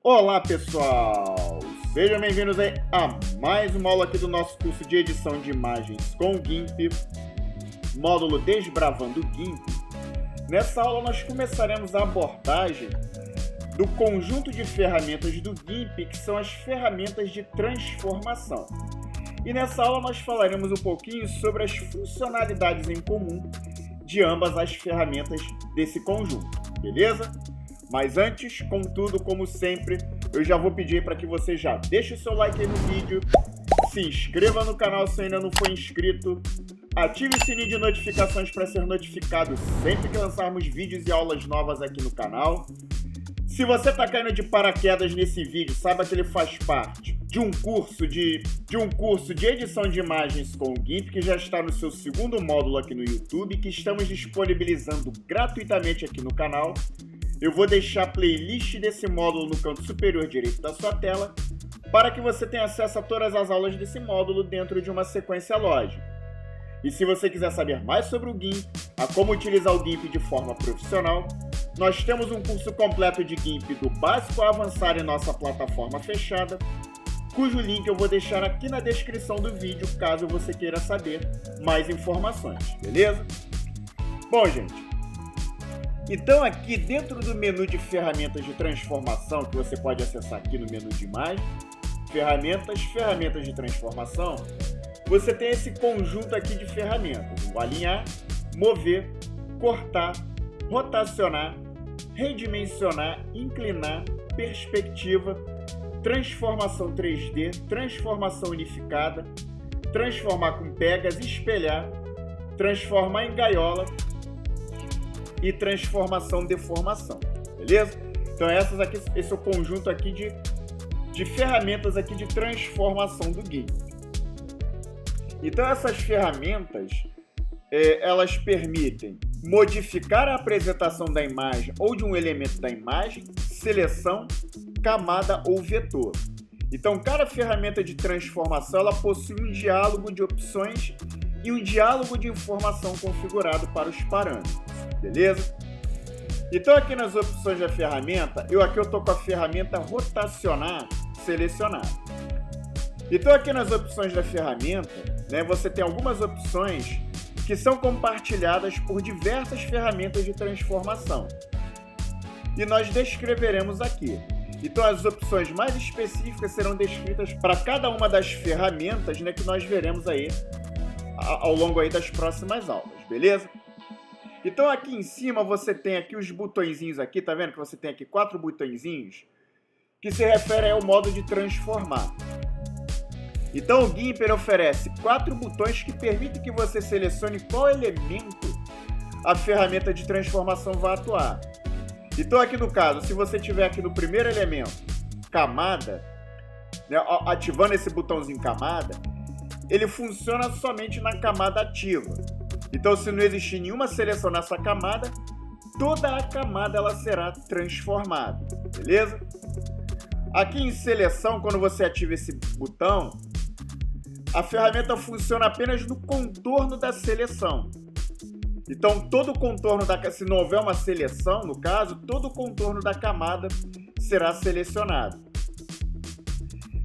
Olá pessoal, sejam bem-vindos aí a mais uma aula aqui do nosso curso de edição de imagens com o GIMP, módulo Desbravando o GIMP. Nessa aula nós começaremos a abordagem do conjunto de ferramentas do GIMP, que são as ferramentas de transformação. E nessa aula nós falaremos um pouquinho sobre as funcionalidades em comum de ambas as ferramentas desse conjunto, beleza? Mas antes, contudo, como sempre, eu já vou pedir para que você já deixe o seu like aí no vídeo, se inscreva no canal se ainda não for inscrito, ative o sininho de notificações para ser notificado sempre que lançarmos vídeos e aulas novas aqui no canal. Se você está caindo de paraquedas nesse vídeo, saiba que ele faz parte de um curso de edição de imagens com o GIMP, que já está no seu segundo módulo aqui no YouTube, que estamos disponibilizando gratuitamente aqui no canal. Eu vou deixar a playlist desse módulo no canto superior direito da sua tela, para que você tenha acesso a todas as aulas desse módulo dentro de uma sequência lógica. E se você quiser saber mais sobre o GIMP, a como utilizar o GIMP de forma profissional, nós temos um curso completo de GIMP do básico ao avançado em nossa plataforma fechada, cujo link eu vou deixar aqui na descrição do vídeo, caso você queira saber mais informações, beleza? Bom, gente, então aqui dentro do menu de ferramentas de transformação, que você pode acessar aqui no menu de imagem, ferramentas de transformação, você tem esse conjunto aqui de ferramentas: o alinhar, mover, cortar, rotacionar, redimensionar, inclinar, perspectiva, transformação 3D, transformação unificada, transformar com pegas, espelhar, transformar em gaiola e transformação deformação, beleza? Então esse é o conjunto aqui de ferramentas aqui de transformação do GIMP. Então essas ferramentas, elas permitem modificar a apresentação da imagem ou de um elemento da imagem, seleção, camada ou vetor. Então cada ferramenta de transformação ela possui um diálogo de opções e um diálogo de informação configurado para os parâmetros, beleza? Então aqui nas opções da ferramenta, eu estou com a ferramenta rotacionar selecionada. Então aqui nas opções da ferramenta, você tem algumas opções que são compartilhadas por diversas ferramentas de transformação. E nós descreveremos aqui. Então as opções mais específicas serão descritas para cada uma das ferramentas, que nós veremos aí ao longo aí das próximas aulas, beleza? Então aqui em cima você tem aqui os botõezinhos aqui, tá vendo que você tem aqui 4 botõezinhos que se referem ao modo de transformar. Então o GIMP oferece 4 botões que permitem que você selecione qual elemento a ferramenta de transformação vai atuar. Então aqui no caso, se você tiver aqui no primeiro elemento, camada, ativando esse botãozinho camada, ele funciona somente na camada ativa. Então se não existir nenhuma seleção nessa camada, toda a camada ela será transformada, beleza? Aqui em seleção, quando você ativa esse botão, a ferramenta funciona apenas no contorno da seleção. Então, todo o contorno se não houver uma seleção, no caso, todo o contorno da camada será selecionado.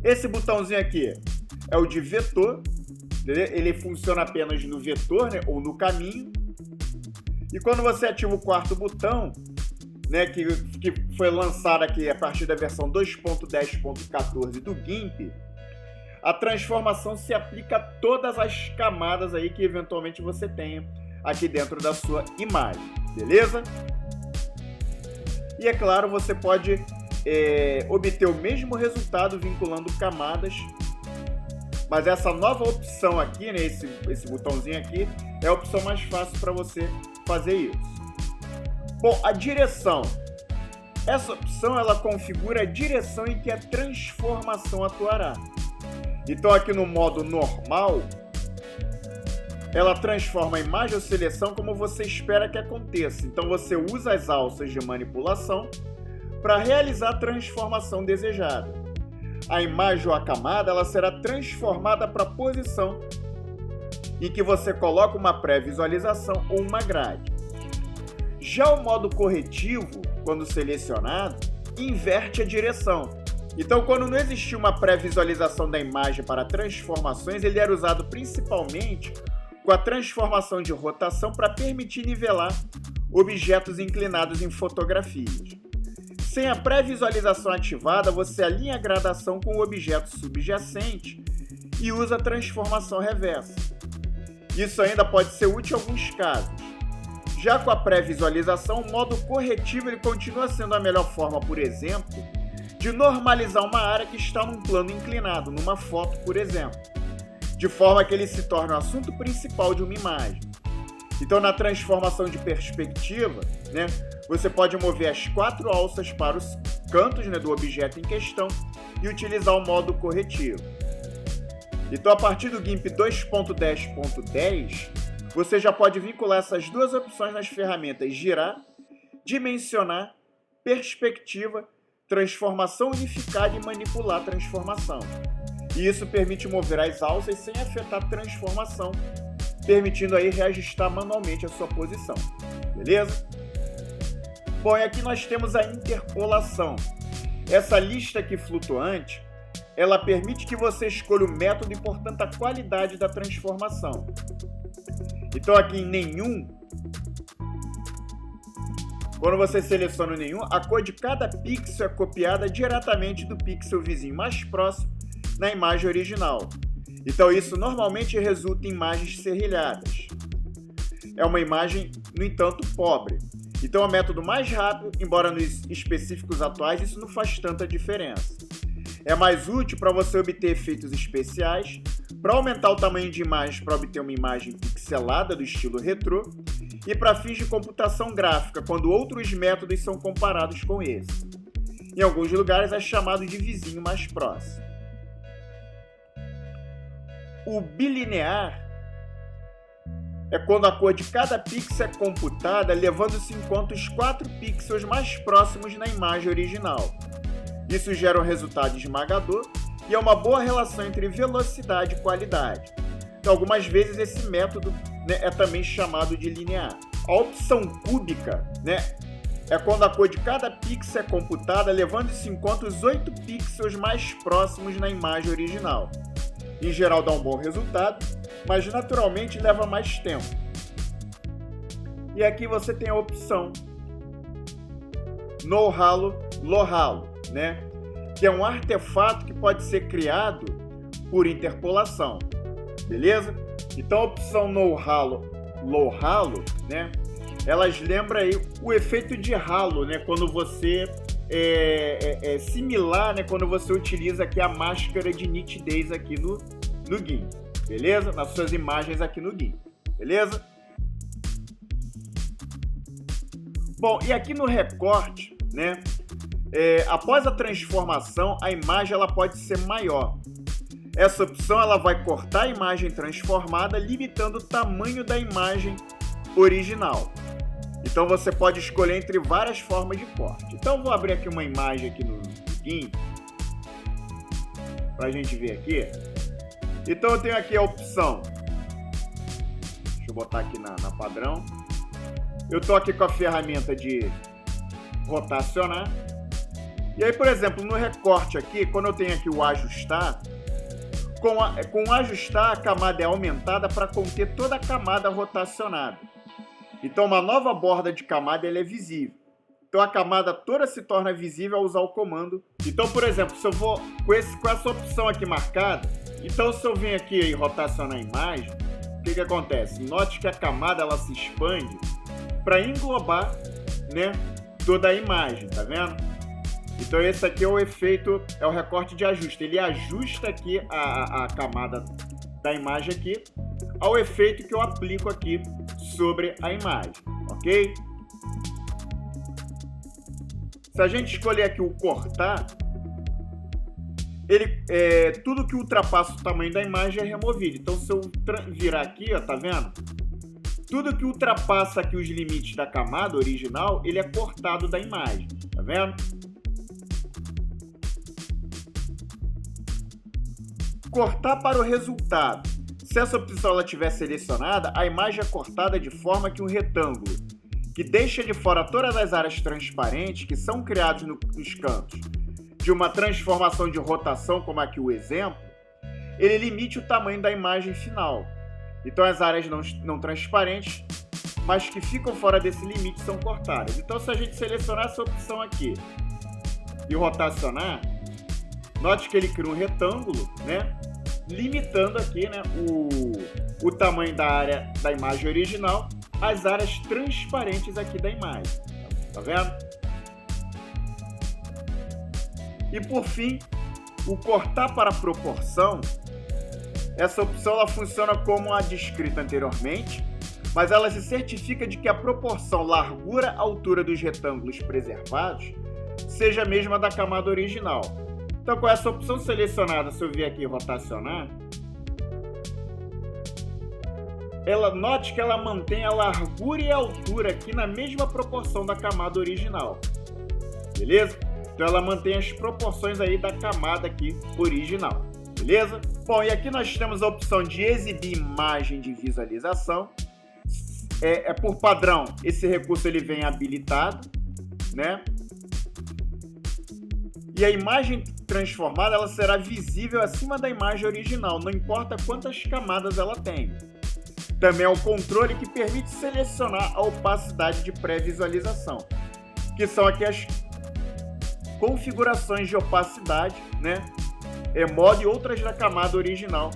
Esse botãozinho aqui é o de vetor, ele funciona apenas no vetor, ou no caminho. E quando você ativa o quarto botão, que foi lançado aqui a partir da versão 2.10.14 do GIMP, a transformação se aplica a todas as camadas aí que eventualmente você tenha aqui dentro da sua imagem, beleza? E é claro, você pode obter o mesmo resultado vinculando camadas, mas essa nova opção aqui, esse botãozinho aqui, é a opção mais fácil para você fazer isso. Bom, a direção. Essa opção ela configura a direção em que a transformação atuará. Então aqui no modo normal, ela transforma a imagem ou seleção como você espera que aconteça. Então você usa as alças de manipulação para realizar a transformação desejada. A imagem ou a camada ela será transformada para a posição em que você coloca uma pré-visualização ou uma grade. Já o modo corretivo, quando selecionado, inverte a direção. Então, quando não existia uma pré-visualização da imagem para transformações, ele era usado principalmente com a transformação de rotação para permitir nivelar objetos inclinados em fotografias. Sem a pré-visualização ativada, você alinha a gradação com o objeto subjacente e usa a transformação reversa. Isso ainda pode ser útil em alguns casos. Já com a pré-visualização, o modo corretivo ele continua sendo a melhor forma, por exemplo, de normalizar uma área que está num plano inclinado, numa foto, por exemplo, de forma que ele se torne o assunto principal de uma imagem. Então, na transformação de perspectiva, você pode mover as 4 alças para os cantos do objeto em questão e utilizar o modo corretivo. Então, a partir do GIMP 2.10.10, você já pode vincular essas duas opções nas ferramentas girar, dimensionar, perspectiva, transformação unificada e manipular a transformação. E isso permite mover as alças sem afetar a transformação, permitindo aí reajustar manualmente a sua posição. Beleza? Bom, e aqui nós temos a interpolação. Essa lista aqui flutuante, ela permite que você escolha o método e, portanto, a qualidade da transformação. Então, aqui em nenhum, quando você seleciona o nenhum, a cor de cada pixel é copiada diretamente do pixel vizinho mais próximo na imagem original. Então, isso normalmente resulta em imagens serrilhadas. É uma imagem, no entanto, pobre. Então, é o método mais rápido, embora nos específicos atuais isso não faz tanta diferença. É mais útil para você obter efeitos especiais, para aumentar o tamanho de imagens para obter uma imagem pixelada do estilo retrô e para fins de computação gráfica, quando outros métodos são comparados com esse. Em alguns lugares é chamado de vizinho mais próximo. O bilinear é quando a cor de cada pixel é computada, levando-se em conta os 4 pixels mais próximos na imagem original. Isso gera um resultado esmagador e é uma boa relação entre velocidade e qualidade. Então, algumas vezes esse método é também chamado de linear. A opção cúbica é quando a cor de cada pixel é computada, levando-se em conta os 8 pixels mais próximos na imagem original. Em geral dá um bom resultado, mas naturalmente leva mais tempo. E aqui você tem a opção No Halo, Low Halo, que é um artefato que pode ser criado por interpolação, beleza? Então a opção No Halo, Low Halo, elas lembram aí o efeito de halo, quando você é similar, quando você utiliza aqui a máscara de nitidez aqui no GIMP, beleza? Nas suas imagens aqui no GIMP, beleza? Bom, e aqui no recorte, após a transformação, a imagem ela pode ser maior. Essa opção ela vai cortar a imagem transformada, limitando o tamanho da imagem original. Então você pode escolher entre várias formas de corte. Então vou abrir aqui uma imagem aqui no GIMP para a gente ver aqui. Então eu tenho aqui a opção, deixa eu botar aqui na padrão. Eu estou aqui com a ferramenta de rotacionar. E aí, por exemplo, no recorte aqui, quando eu tenho aqui o ajustar, com ajustar a camada é aumentada para conter toda a camada rotacionada. Então uma nova borda de camada ela é visível. Então a camada toda se torna visível ao usar o comando. Então, por exemplo, se eu vou com essa opção aqui marcada, então se eu venho aqui e rotacionar a imagem, o que acontece? Note que a camada ela se expande para englobar toda a imagem, tá vendo? Então esse aqui é o efeito, é o recorte de ajuste. Ele ajusta aqui a camada da imagem aqui ao efeito que eu aplico aqui sobre a imagem, ok? Se a gente escolher aqui o cortar, tudo que ultrapassa o tamanho da imagem é removido. Então se eu virar aqui, ó, tá vendo? Tudo que ultrapassa aqui os limites da camada original, ele é cortado da imagem, tá vendo? Cortar para o resultado. Se essa opção ela estiver selecionada, a imagem é cortada de forma que um retângulo que deixa de fora todas as áreas transparentes que são criadas nos cantos de uma transformação de rotação, como aqui o exemplo, ele limite o tamanho da imagem final. Então as áreas não transparentes, mas que ficam fora desse limite, são cortadas. Então se a gente selecionar essa opção aqui e rotacionar, note que ele cria um retângulo, né? Limitando aqui, né, o tamanho da área da imagem original às áreas transparentes aqui da imagem. Tá vendo? E por fim, o cortar para proporção. Essa opção ela funciona como a descrita anteriormente, mas ela se certifica de que a proporção largura-altura dos retângulos preservados seja a mesma da camada original. Então, com essa opção selecionada, se eu vier aqui rotacionar, note que ela mantém a largura e a altura aqui na mesma proporção da camada original. Beleza? Então, ela mantém as proporções aí da camada aqui original. Beleza? Bom, e aqui nós temos a opção de exibir imagem de visualização. Por padrão, esse recurso ele vem habilitado, né? E a imagem transformada ela será visível acima da imagem original, não importa quantas camadas ela tem. Também é o controle que permite selecionar a opacidade de pré-visualização, que são aqui as configurações de opacidade, né? Modo e outras da camada original.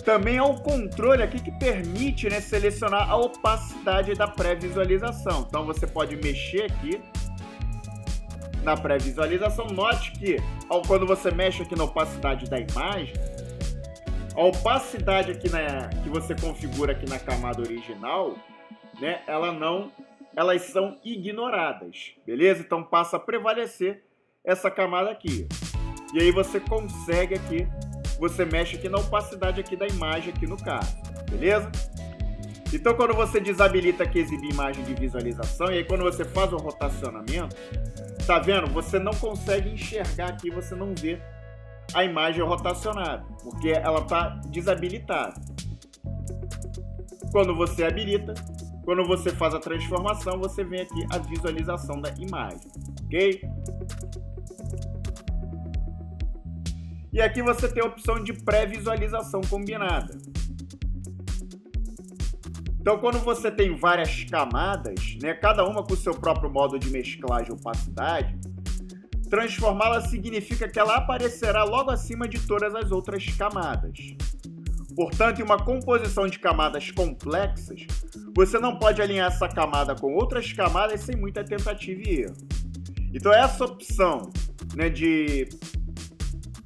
Também há um controle aqui que permite, né, selecionar a opacidade da pré-visualização. Então você pode mexer aqui na pré-visualização. Note que quando você mexe aqui na opacidade da imagem, a opacidade aqui que você configura aqui na camada original, né, elas são ignoradas, beleza? Então passa a prevalecer essa camada aqui. E aí você consegue aqui, você mexe aqui na opacidade aqui da imagem aqui no caso, beleza? Então quando você desabilita aqui exibir imagem de visualização, e aí quando você faz o rotacionamento, tá vendo? Você não consegue enxergar aqui, você não vê a imagem rotacionada, porque ela está desabilitada. Quando você habilita, quando você faz a transformação, você vem aqui a visualização da imagem, ok? E aqui você tem a opção de pré-visualização combinada. Então, quando você tem várias camadas, né, cada uma com o seu próprio modo de mesclagem e opacidade, transformá-la significa que ela aparecerá logo acima de todas as outras camadas. Portanto, em uma composição de camadas complexas, você não pode alinhar essa camada com outras camadas sem muita tentativa e erro. Então, essa opção, né, de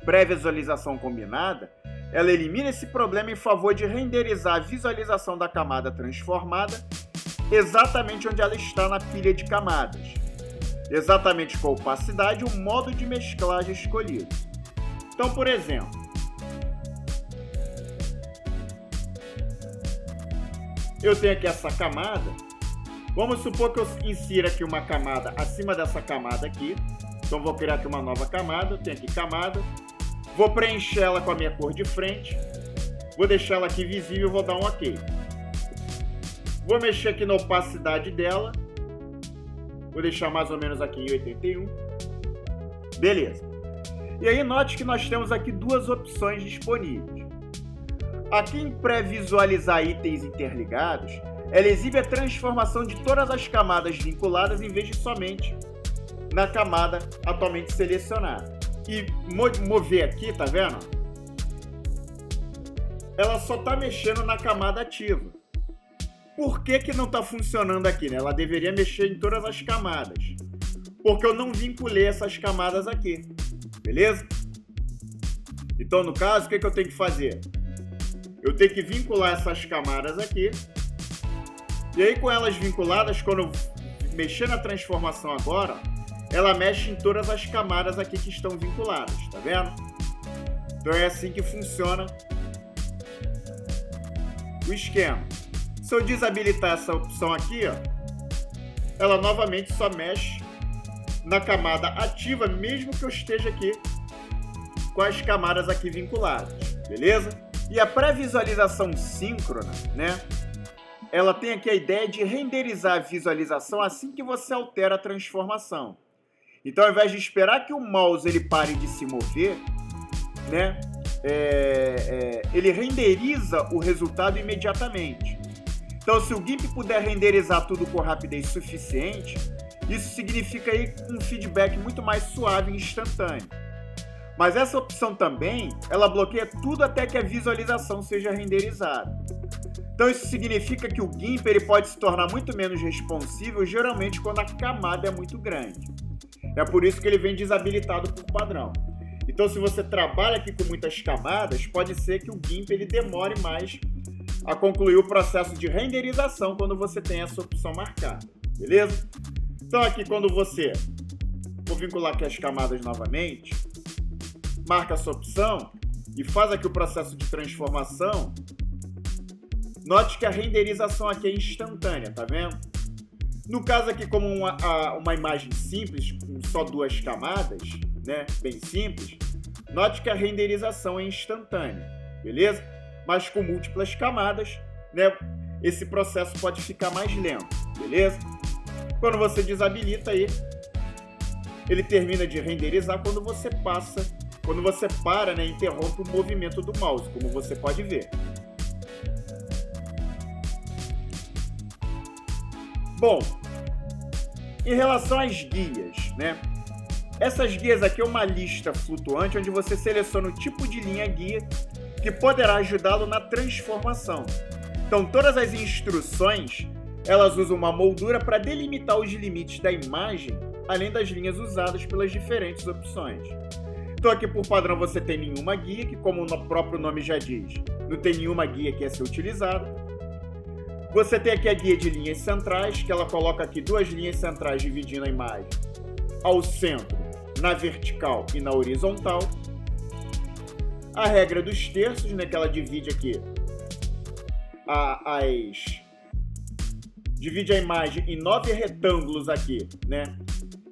pré-visualização combinada, ela elimina esse problema em favor de renderizar a visualização da camada transformada exatamente onde ela está na pilha de camadas, exatamente com a opacidade e o modo de mesclagem escolhido. Então, por exemplo, eu tenho aqui essa camada, vamos supor que eu insira aqui uma camada acima dessa camada aqui, então vou criar aqui uma nova camada, eu tenho aqui camada, vou preencher ela com a minha cor de frente, vou deixar ela aqui visível e vou dar um OK. Vou mexer aqui na opacidade dela, vou deixar mais ou menos aqui em 81. Beleza. E aí note que nós temos aqui duas opções disponíveis. Aqui em pré-visualizar itens interligados, ela exibe a transformação de todas as camadas vinculadas em vez de somente na camada atualmente selecionada. E mover aqui, tá vendo? Ela só tá mexendo na camada ativa. Por que não tá funcionando aqui, né? Ela deveria mexer em todas as camadas. Porque eu não vinculei essas camadas aqui. Beleza? Então, no caso, o que eu tenho que fazer? Eu tenho que vincular essas camadas aqui. E aí, com elas vinculadas, quando eu mexer na transformação agora, ela mexe em todas as camadas aqui que estão vinculadas, tá vendo? Então é assim que funciona o esquema. Se eu desabilitar essa opção aqui, ó, ela novamente só mexe na camada ativa, mesmo que eu esteja aqui com as camadas aqui vinculadas, beleza? E a pré-visualização síncrona, né? ela tem aqui a ideia de renderizar a visualização assim que você altera a transformação. Então, ao invés de esperar que o mouse ele pare de se mover, né, ele renderiza o resultado imediatamente. Então, se o GIMP puder renderizar tudo com rapidez suficiente, isso significa aí um feedback muito mais suave e instantâneo. Mas essa opção também, ela bloqueia tudo até que a visualização seja renderizada. Então isso significa que o GIMP ele pode se tornar muito menos responsível, geralmente quando a camada é muito grande. É por isso que ele vem desabilitado por padrão. Então se você trabalha aqui com muitas camadas, pode ser que o GIMP ele demore mais a concluir o processo de renderização quando você tem essa opção marcada, beleza? Então aqui quando você for vincular aqui as camadas novamente, marca essa opção e faz aqui o processo de transformação. Note que a renderização aqui é instantânea, tá vendo? No caso aqui, como uma imagem simples, com só 2 camadas, né, bem simples, note que a renderização é instantânea, beleza? Mas com múltiplas camadas, né, esse processo pode ficar mais lento, beleza? Quando você desabilita aí, ele termina de renderizar quando você para, né, interrompe o movimento do mouse, como você pode ver. Bom, em relação às guias, né? Essas guias aqui é uma lista flutuante onde você seleciona o tipo de linha guia que poderá ajudá-lo na transformação. Então, todas as instruções, elas usam uma moldura para delimitar os limites da imagem, além das linhas usadas pelas diferentes opções. Então, aqui por padrão você tem nenhuma guia, que como o próprio nome já diz, não tem nenhuma guia que é ser utilizada. Você tem aqui a guia de linhas centrais, que ela coloca aqui 2 linhas centrais dividindo a imagem ao centro, na vertical e na horizontal. A regra dos terços, né, que ela divide aqui divide a imagem em 9 retângulos aqui, né,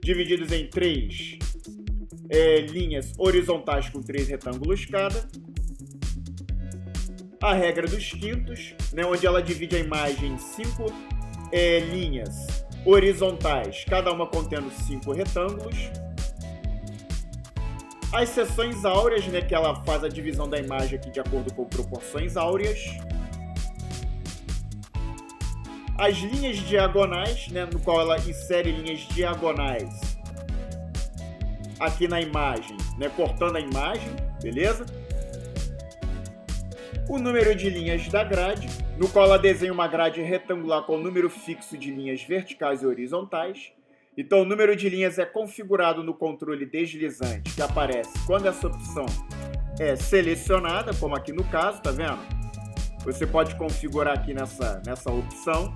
divididos em 3 linhas horizontais com 3 retângulos cada. A regra dos quintos, né, onde ela divide a imagem em 5 linhas horizontais, cada uma contendo 5 retângulos. As seções áureas, né, que ela faz a divisão da imagem aqui de acordo com proporções áureas. As linhas diagonais, né, no qual ela insere linhas diagonais aqui na imagem, né, cortando a imagem, beleza? O número de linhas da grade, no qual ela desenha uma grade retangular com número fixo de linhas verticais e horizontais. Então, o número de linhas é configurado no controle deslizante, que aparece quando essa opção é selecionada, como aqui no caso, tá vendo? Você pode configurar aqui nessa opção,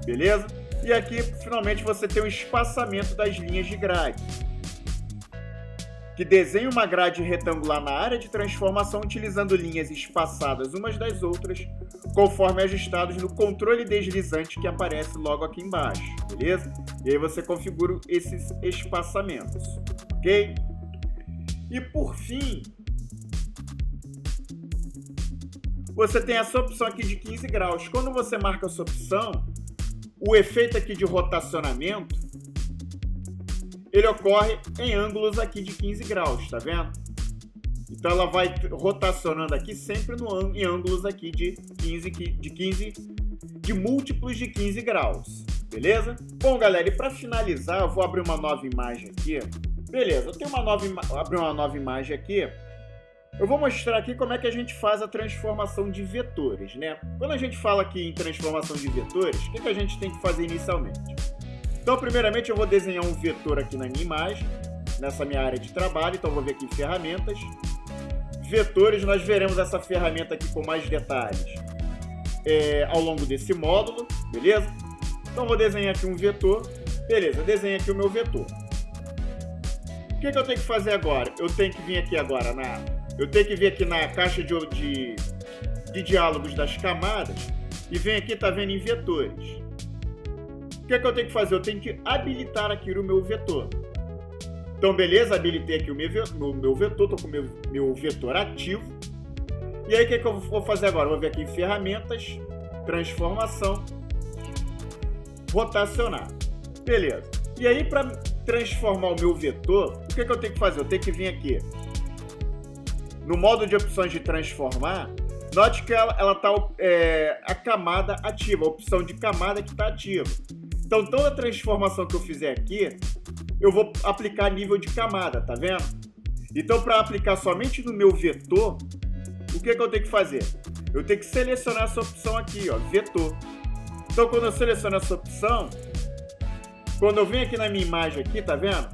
beleza? E aqui, finalmente, você tem o espaçamento das linhas de grade, que desenha uma grade retangular na área de transformação utilizando linhas espaçadas umas das outras, conforme ajustados no controle deslizante que aparece logo aqui embaixo, beleza? E aí você configura esses espaçamentos, ok? E por fim, você tem essa opção aqui de 15 graus. Quando você marca essa opção, o efeito aqui de rotacionamento ele ocorre em ângulos aqui de 15 graus, tá vendo? Então ela vai rotacionando aqui sempre em ângulos aqui de múltiplos de 15 graus, beleza? Bom, galera, e para finalizar, eu vou abrir uma nova imagem aqui. Beleza, eu tenho abrir uma nova imagem aqui. Eu vou mostrar aqui como é que a gente faz a transformação de vetores, né? Quando a gente fala aqui em transformação de vetores, o que a gente tem que fazer inicialmente? Então, primeiramente, eu vou desenhar um vetor aqui na minha imagem, nessa minha área de trabalho. Então, eu vou vir aqui em ferramentas. Vetores, nós veremos essa ferramenta aqui com mais detalhes ao longo desse módulo, beleza? Então, eu vou desenhar aqui um vetor. Beleza, eu desenhei aqui o meu vetor. O que eu tenho que fazer agora? Eu tenho que vir aqui agora na caixa de diálogos das camadas e venho aqui, tá vendo, em vetores. O que eu tenho que fazer? Eu tenho que habilitar aqui o meu vetor. Então, beleza, habilitei aqui o meu vetor, estou com o meu vetor ativo. E aí, o que eu vou fazer agora? Eu vou vir aqui em ferramentas, transformação, rotacionar. Beleza. E aí, para transformar o meu vetor, o que eu tenho que fazer? Eu tenho que vir aqui no modo de opções de transformar. Note que ela está a camada ativa, a opção de camada que está ativa. Então, toda transformação que eu fizer aqui, eu vou aplicar nível de camada, tá vendo? Então, para aplicar somente no meu vetor, o que eu tenho que fazer? Eu tenho que selecionar essa opção aqui, ó, vetor. Então, quando eu seleciono essa opção, quando eu venho aqui na minha imagem aqui, tá vendo?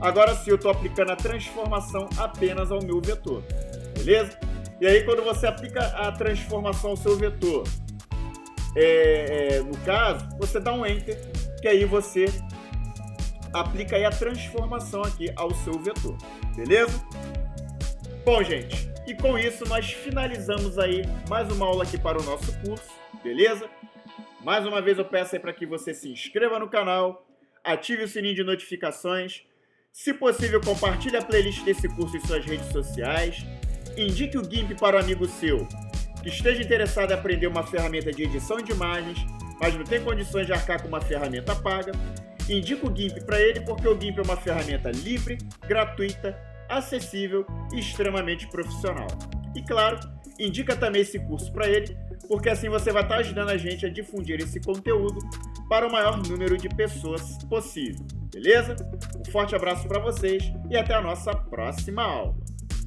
Agora sim, eu estou aplicando a transformação apenas ao meu vetor, beleza? E aí, quando você aplica a transformação ao seu vetor, no caso, você dá um Enter, que aí você aplica aí a transformação aqui ao seu vetor, beleza? Bom, gente, e com isso nós finalizamos aí mais uma aula aqui para o nosso curso, beleza? Mais uma vez eu peço aí para que você se inscreva no canal, ative o sininho de notificações, se possível compartilhe a playlist desse curso em suas redes sociais, indique o GIMP para um amigo seu que esteja interessado em aprender uma ferramenta de edição de imagens, mas não tem condições de arcar com uma ferramenta paga. Indique o GIMP para ele porque o GIMP é uma ferramenta livre, gratuita, acessível e extremamente profissional. E claro, indica também esse curso para ele, porque assim você vai estar ajudando a gente a difundir esse conteúdo para o maior número de pessoas possível, beleza? Um forte abraço para vocês e até a nossa próxima aula.